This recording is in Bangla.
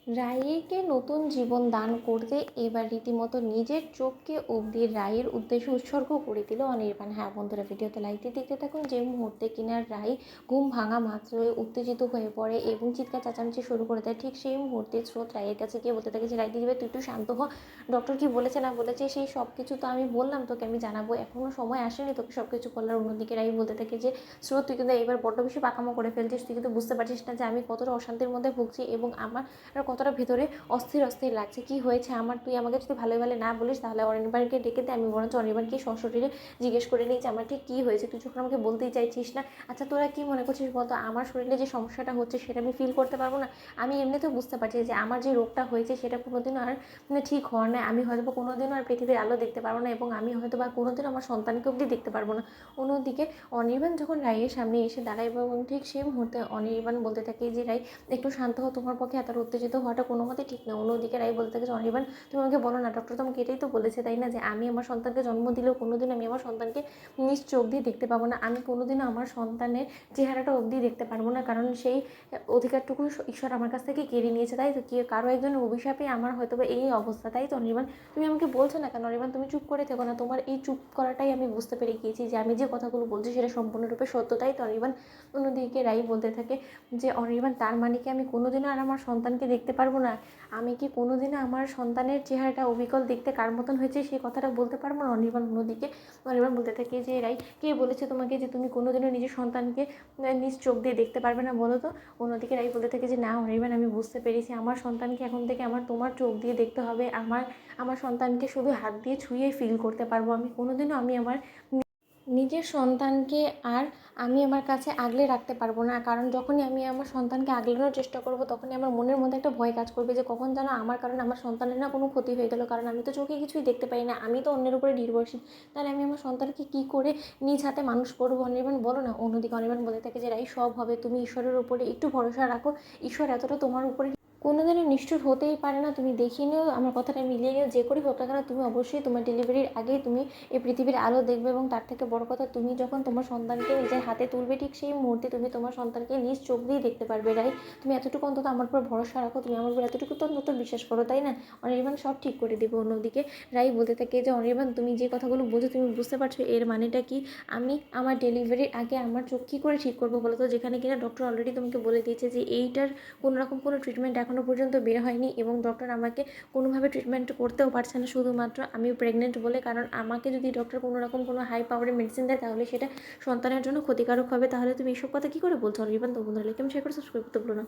রাইকে নতুন জীবন দান করতে এবার রীতিমতো নিজের চোখকে অবধি রাইয়ের উদ্দেশ্যে উৎসর্গ করে দিল অনির্বাণ। হ্যাঁ বন্ধুরা, ভিডিওতে লাইক দিয়ে দেখতে থাকুন। যে মুহূর্তে কিনা রাই ঘুম ভাঙা মাত্রই উত্তেজিত হয়ে পড়ে এবং চিৎকার চেঁচামেচি শুরু করে দেয়, ঠিক সেই মুহূর্তে স্রোত রাইয়ের কাছে গিয়ে বলতে থাকে যে রাই দিদিভাই তুই একটু শান্ত হ, ডক্টর কি বলেছে না বলেছে সেই সব কিছু তো আমি বললাম তোকে, আমি জানাবো, এখনও সময় আসেনি তোকে সব কিছু বলার। অন্যদিকে রাই বলতে থাকে যে স্রোত তুই কিন্তু এবার বড্ড বেশি পাকামো করে ফেলছিস, তুই কিন্তু বুঝতে পারছিস না যে আমি কতটা অশান্তির মধ্যে ভুগছি এবং আমার কতটা ভেতরে অস্থির অস্থির লাগছে, কি হয়েছে আমার, তুই আমাকে যদি ভালো ভালো না বলিস তাহলে অনির্বাণকে ডেকে দে, আমি বরঞ্চ অনির্বাণকে সশরীরে জিজ্ঞেস করে নিই যে আমার ঠিক কী হয়েছে, তুই যখন আমাকে বলতেই চাইছিস না। আচ্ছা তোরা কি মনে করছিস বলতো, আমার শরীরে যে সমস্যাটা হচ্ছে সেটা আমি ফিল করতে পারবো না? আমি এমনিতেও বুঝতে পারছি যে আমার যে রোগটা হয়েছে সেটা কোনোদিনও আর ঠিক হওয়ার নয়, আমি হয়তো বা কোনোদিনও আর পৃথিবীর আলো দেখতে পারবো না এবং আমি হয়তো বা কোনোদিনও আমার সন্তানকে অবধি দেখতে পারবো না। অন্যদিকে অনির্বাণ যখন রাইয়ের সামনে এসে দাঁড়ায় এবং ঠিক সেই মুহূর্তে অনির্বাণ বলতে থাকে যে রাই একটু শান্ত হও, তোমার পক্ষে এত উত্তেজিত হওয়াটা কোনো মতেই ঠিক না। অন্যদিকে রাই বলতে থাকে যে অনির্বাণ তুমি আমাকে বলো না, ডক্টর তোমাকে এটাই তো বলেছে তাই না, যে আমি আমার সন্তানকে জন্ম দিলেও কোনোদিন আমি আমার সন্তানকে নিজ চোখ দিয়ে দেখতে পাবো না, আমি কোনোদিনও আমার সন্তানের চেহারাটা অবধি দেখতে পারবো না, কারণ সেই অধিকারটুকু ঈশ্বর আমার কাছ থেকে কেড়ে নিয়েছে, তাই তো কি কারো একজনের অভিশাপে আমার হয়তো বা এই অবস্থা, তাই তো অনির্বাণ তুমি আমাকে বলছো না কেন? অনির্বাণ তুমি চুপ করে থেকো না, তোমার এই চুপ করাটাই আমি বুঝতে পেরে গিয়েছি যে আমি যে কথাগুলো বলছি সেটা সম্পূর্ণরূপে সত্য, তাই তো অনির্বাণ। অন্যদিকে রাই বলতে থাকে যে অনির্বাণ তার মানে কি আমি কোনোদিনও আর আমার সন্তানকে দেখতে পারবো না? আমি কি কোনোদিনও আমার সন্তানের চেহারাটা অবিকল দেখতে কার মতন হয়েছে সেই কথাটা বলতে পারবো না? অনির্বাণ অন্যদিকে অনির্বাণ বলতে থাকে যে রাই কে বলেছে তোমাকে যে তুমি কোনোদিনও নিজের সন্তানকে নিজ চোখ দিয়ে দেখতে পারবে না বলো তো? অন্যদিকে রাই বলতে থাকে যে না অনির্বাণ, আমি বুঝতে পেরেছি, আমার সন্তানকে এখন থেকে আমার তোমার চোখ দিয়ে দেখতে হবে, আমার আমার সন্তানকে শুধু হাত দিয়ে ছুঁয়ে ফিল করতে পারবো, আমি কোনোদিনও আমি আমার নিজের সন্তানকে আর আমি আমার কাছে আগলে রাখতে পারবো না, কারণ যখনই আমি আমার সন্তানকে আগলানোর চেষ্টা করব তখনই আমার মনের মধ্যে একটা ভয় কাজ করবে যে কখন যেন আমার কারণে আমার সন্তানের না কোনো ক্ষতি হয়ে গেল, কারণ আমি তো চোখে কিছুই দেখতে পাই না, আমি তো অন্যের উপরে নির্ভরশীল, তাহলে আমি আমার সন্তানকে কী করে নিজ হাতে মানুষ করবো? অনির্বাণ বলো না। অন্যদিকে অনির্বাণ বলে থাকে যে রাই সব হবে, তুমি ঈশ্বরের উপরে একটু ভরসা রাখো, ঈশ্বর এতটা তোমার উপরে কোনোদিনও নিষ্ঠুর হতেই পারে না, তুমি দেখিয়ে নিও, আমার কথাটা মিলিয়ে নিও, যে করেই হোক না কেন তুমি অবশ্যই তোমার ডেলিভারির আগেই তুমি এই পৃথিবীর আলো দেখবে এবং তার থেকে বড় কথা তুমি যখন তোমার সন্তানকে নিজের হাতে তুলবে ঠিক সেই মুহূর্তে তুমি তোমার সন্তানকে নিজ চোখ দিয়ে দেখতে পারবে। রাই তুমি এতটুকু অন্তত আমার উপর ভরসা রাখো, তুমি আমার উপর এতটুকু তো অন্তত বিশ্বাস করো, তাই না? অনির্বাণ সব ঠিক করে দেবে। অন্যদিকে রাই বলতে থাকে যে অনির্বাণ তুমি যে কথাগুলো বলছো তুমি বুঝতে পারছো এর মানেটা কি? আমি আমার ডেলিভারির আগে আমার চোখ কী করে ঠিক করবো বলো তো, যেখানে কিনা ডক্টর অলরেডি তোমাকে বলে দিয়েছে যে এইটার কোনো রকম কোনো ট্রিটমেন্ট এখনও পর্যন্ত বের হয়নি এবং ডক্টর আমাকে কোনোভাবে ট্রিটমেন্ট করতেও পারছে না, শুধুমাত্র আমি প্রেগনেন্ট বলে, কারণ আমাকে যদি ডক্টর কোনো রকম কোনো হাই পাওয়ারের মেডিসিন দেয় তাহলে সেটা সন্তানের জন্য ক্ষতিকারক হবে, তাহলে তুমি এসব কথা কী করে বলছো অনির্বাণ? তো বন্ধুরা লাইক এবং শেয়ার করে সাবস্ক্রাইব করতে ভুলো না।